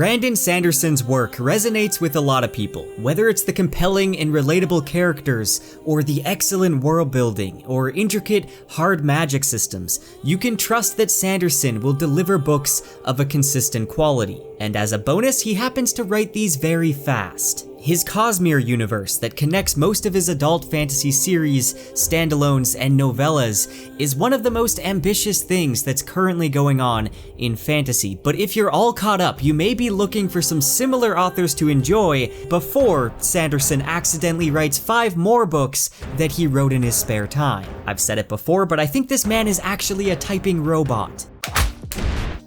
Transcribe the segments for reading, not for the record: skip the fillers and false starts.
Brandon Sanderson's work resonates with a lot of people, whether it's the compelling and relatable characters, or the excellent world building, or intricate, hard magic systems. You can trust that Sanderson will deliver books of a consistent quality, and as a bonus, he happens to write these very fast. His Cosmere universe that connects most of his adult fantasy series, standalones, and novellas is one of the most ambitious things that's currently going on in fantasy. But if you're all caught up, you may be looking for some similar authors to enjoy before Sanderson accidentally writes 5 more books that he wrote in his spare time. I've said it before, but I think this man is actually a typing robot.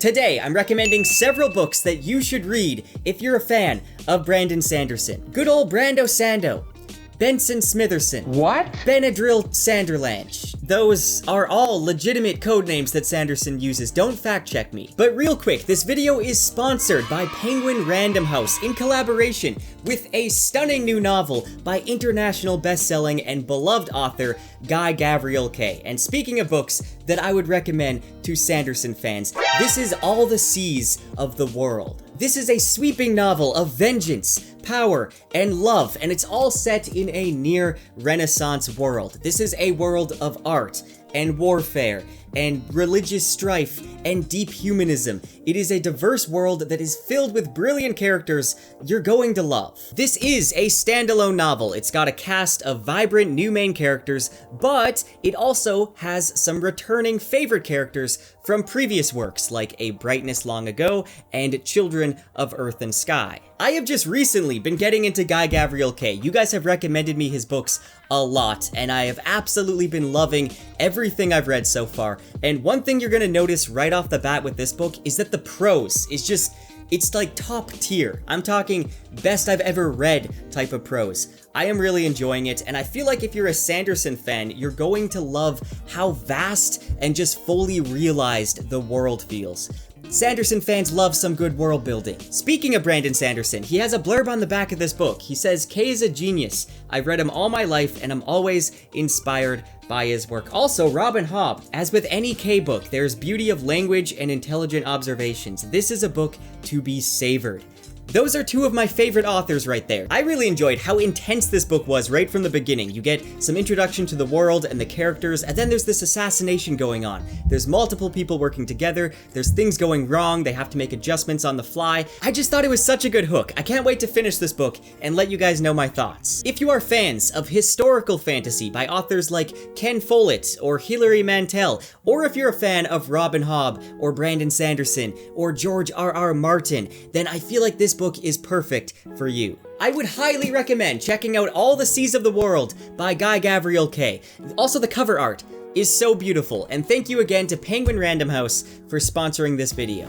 Today, I'm recommending several books that you should read if you're a fan of Brandon Sanderson. Good old Brando Sando, Benson Smitherson. What? Benadryl Sanderlange. Those are all legitimate code names that Sanderson uses, don't fact check me. But real quick, this video is sponsored by Penguin Random House in collaboration with a stunning new novel by international best-selling and beloved author Guy Gavriel Kay. And speaking of books that I would recommend to Sanderson fans, this is All the Seas of the World. This is a sweeping novel of vengeance, power, and love, and it's all set in a near Renaissance world. This is a world of art and warfare and religious strife and deep humanism. It is a diverse world that is filled with brilliant characters you're going to love. This is a standalone novel. It's got a cast of vibrant new main characters, but it also has some returning favorite characters from previous works like A Brightness Long Ago and Children of Earth and Sky. I have just recently been getting into Guy Gavriel Kay. You guys have recommended me his books a lot, and I have absolutely been loving everything I've read so far. And one thing you're gonna notice right off the bat with this book is that the prose is just, it's like top tier. I'm talking best I've ever read type of prose. I am really enjoying it, and I feel like if you're a Sanderson fan, you're going to love how vast and just fully realized the world feels. Sanderson fans love some good world building. Speaking of Brandon Sanderson, he has a blurb on the back of this book. He says, "Kay is a genius. I've read him all my life and I'm always inspired by his work." Also, Robin Hobb. As with any Kay book, there's beauty of language and intelligent observations. This is a book to be savored. Those are 2 of my favorite authors right there. I really enjoyed how intense this book was right from the beginning. You get some introduction to the world and the characters, and then there's this assassination going on. There's multiple people working together, there's things going wrong, they have to make adjustments on the fly. I just thought it was such a good hook. I can't wait to finish this book and let you guys know my thoughts. If you are fans of historical fantasy by authors like Ken Follett or Hilary Mantel, or if you're a fan of Robin Hobb or Brandon Sanderson or George R.R. Martin, then I feel like this book is perfect for you. I would highly recommend checking out All the Seas of the World by Guy Gavriel Kay. Also, the cover art is so beautiful, and thank you again to Penguin Random House for sponsoring this video.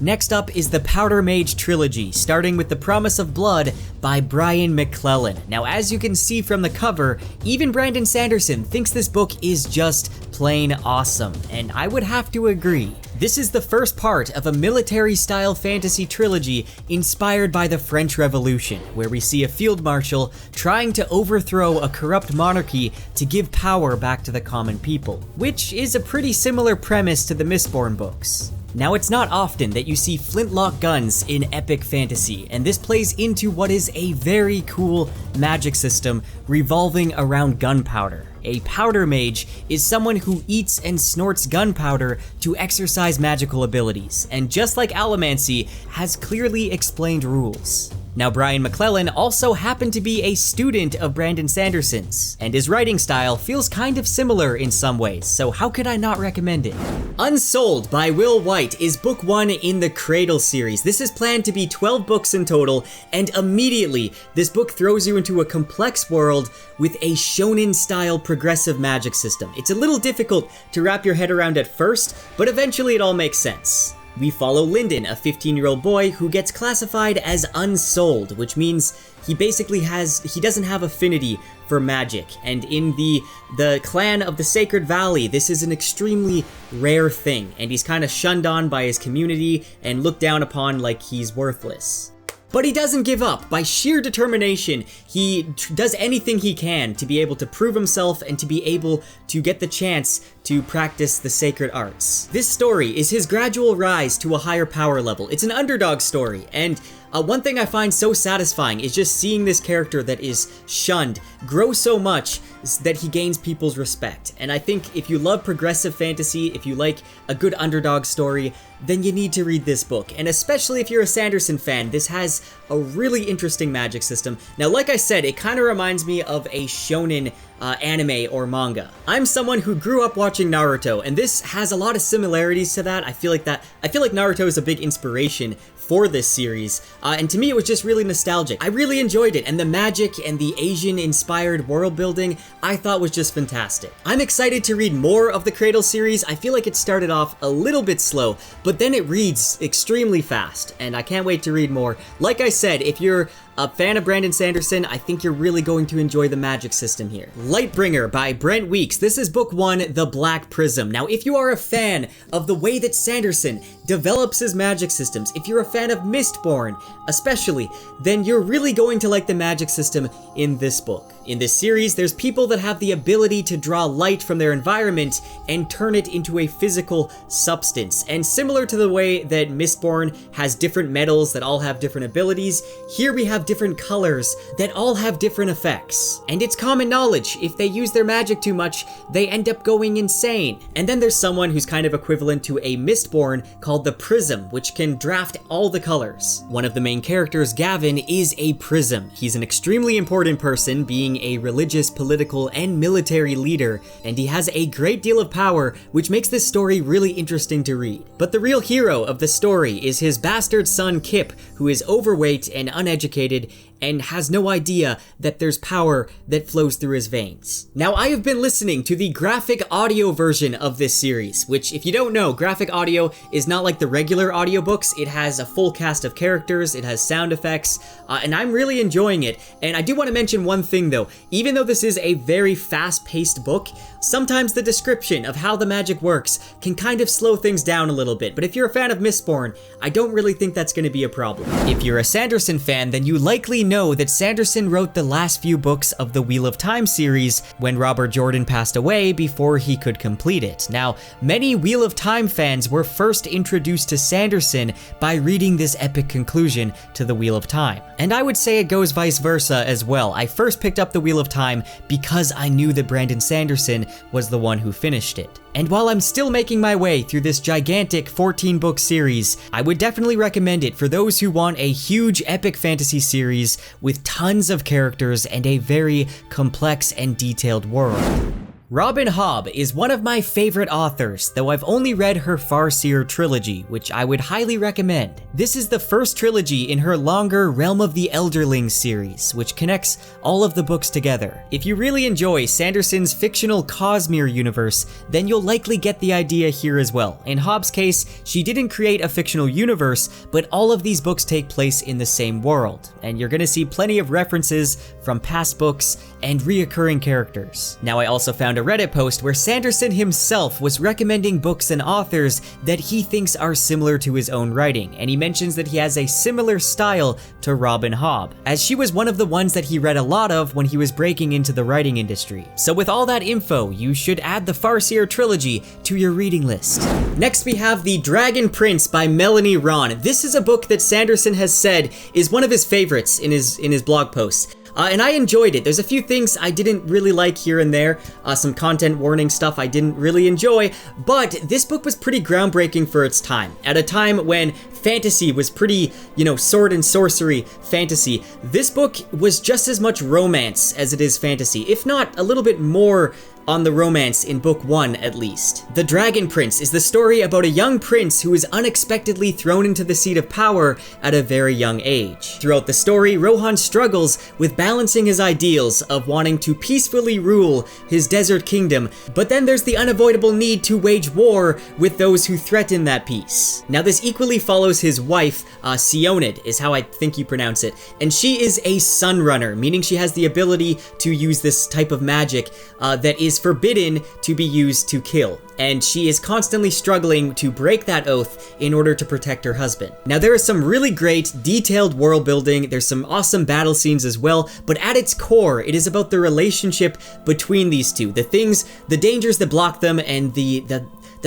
Next up is the Powdermage Trilogy, starting with The Promise of Blood by Brian McClellan. Now, as you can see from the cover, even Brandon Sanderson thinks this book is just plain awesome, and I would have to agree. This is the first part of a military-style fantasy trilogy inspired by the French Revolution, where we see a field marshal trying to overthrow a corrupt monarchy to give power back to the common people, which is a pretty similar premise to the Mistborn books. Now, it's not often that you see flintlock guns in epic fantasy, and this plays into what is a very cool magic system revolving around gunpowder. A powder mage is someone who eats and snorts gunpowder to exercise magical abilities, and just like allomancy, has clearly explained rules. Now, Brian McClellan also happened to be a student of Brandon Sanderson's, and his writing style feels kind of similar in some ways, so how could I not recommend it? Unsold by Will White is book 1 in the Cradle series. This is planned to be 12 books in total, and immediately, this book throws you into a complex world with a shonen-style progressive magic system. It's a little difficult to wrap your head around at first, but eventually it all makes sense. We follow Lyndon, a 15-year-old boy who gets classified as unsouled, which means he doesn't have affinity for magic. And in the clan of the Sacred Valley, this is an extremely rare thing, and he's kind of shunned on by his community and looked down upon like he's worthless. But he doesn't give up. By sheer determination, he does anything he can to be able to prove himself and to be able to get the chance to practice the sacred arts. This story is his gradual rise to a higher power level. It's an underdog story, and one thing I find so satisfying is just seeing this character that is shunned grow so much that he gains people's respect. And I think if you love progressive fantasy, if you like a good underdog story, then you need to read this book. And especially if you're a Sanderson fan, this has a really interesting magic system. Now, like I said, it kind of reminds me of a shonen anime or manga. I'm someone who grew up watching Naruto, and this has a lot of similarities to that. I feel like Naruto is a big inspiration for this series, and to me it was just really nostalgic. I really enjoyed it, and the magic and the Asian-inspired world building I thought was just fantastic. I'm excited to read more of the Cradle series. I feel like it started off a little bit slow, but then it reads extremely fast, and I can't wait to read more. Like I said, if you're a fan of Brandon Sanderson, I think you're really going to enjoy the magic system here. Lightbringer by Brent Weeks. This is book 1, The Black Prism. Now, if you are a fan of the way that Sanderson develops his magic systems, if you're a fan of Mistborn especially, then you're really going to like the magic system in this book. In this series, there's people that have the ability to draw light from their environment and turn it into a physical substance. And similar to the way that Mistborn has different metals that all have different abilities, here we have different colors that all have different effects. And it's common knowledge, if they use their magic too much, they end up going insane. And then there's someone who's kind of equivalent to a Mistborn called the Prism, which can draft all the colors. One of the main characters, Gavin, is a Prism. He's an extremely important person, being a religious, political, and military leader, and he has a great deal of power, which makes this story really interesting to read. But the real hero of the story is his bastard son, Kip, who is overweight and uneducated and has no idea that there's power that flows through his veins. Now, I have been listening to the graphic audio version of this series, which, if you don't know, graphic audio is not like the regular audiobooks. It has a full cast of characters, it has sound effects, and I'm really enjoying it. And I do want to mention one thing though, even though this is a very fast-paced book, sometimes the description of how the magic works can kind of slow things down a little bit, but if you're a fan of Mistborn, I don't really think that's going to be a problem. If you're a Sanderson fan, then you likely know that Sanderson wrote the last few books of the Wheel of Time series when Robert Jordan passed away before he could complete it. Now, many Wheel of Time fans were first introduced to Sanderson by reading this epic conclusion to the Wheel of Time. And I would say it goes vice versa as well. I first picked up the Wheel of Time because I knew that Brandon Sanderson was the one who finished it. And while I'm still making my way through this gigantic 14-book series, I would definitely recommend it for those who want a huge epic fantasy series with tons of characters and a very complex and detailed world. Robin Hobb is one of my favorite authors, though I've only read her Farseer Trilogy, which I would highly recommend. This is the first trilogy in her longer Realm of the Elderlings series, which connects all of the books together. If you really enjoy Sanderson's fictional Cosmere universe, then you'll likely get the idea here as well. In Hobb's case, she didn't create a fictional universe, but all of these books take place in the same world, and you're gonna see plenty of references from past books and reoccurring characters. Now, I also found a Reddit post where Sanderson himself was recommending books and authors that he thinks are similar to his own writing, and he mentions that he has a similar style to Robin Hobb, as she was one of the ones that he read a lot of when he was breaking into the writing industry. So with all that info, you should add the Farseer Trilogy to your reading list. Next we have The Dragon Prince by Melanie Ron. This is a book that Sanderson has said is one of his favorites in his blog posts. And I enjoyed it. There's a few things I didn't really like here and there, some content warning stuff I didn't really enjoy, but this book was pretty groundbreaking for its time. At a time when fantasy was pretty, sword and sorcery fantasy, this book was just as much romance as it is fantasy, if not a little bit more on the romance in book 1 at least. The Dragon Prince is the story about a young prince who is unexpectedly thrown into the seat of power at a very young age. Throughout the story, Rohan struggles with balancing his ideals of wanting to peacefully rule his desert kingdom, but then there's the unavoidable need to wage war with those who threaten that peace. Now, this equally follows his wife, Sionid is how I think you pronounce it, and she is a sunrunner, meaning she has the ability to use this type of magic that is is forbidden to be used to kill, and she is constantly struggling to break that oath in order to protect her husband. Now, there is some really great, detailed world building, there's some awesome battle scenes as well, but at its core, it is about the relationship between these two, the things, the dangers that block them, and the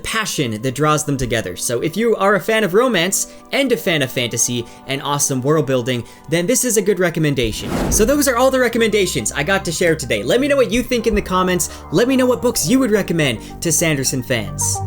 passion that draws them together. So if you are a fan of romance and a fan of fantasy and awesome world building, then this is a good recommendation. So those are all the recommendations I got to share today. Let me know what you think in the comments. Let me know what books you would recommend to Sanderson fans.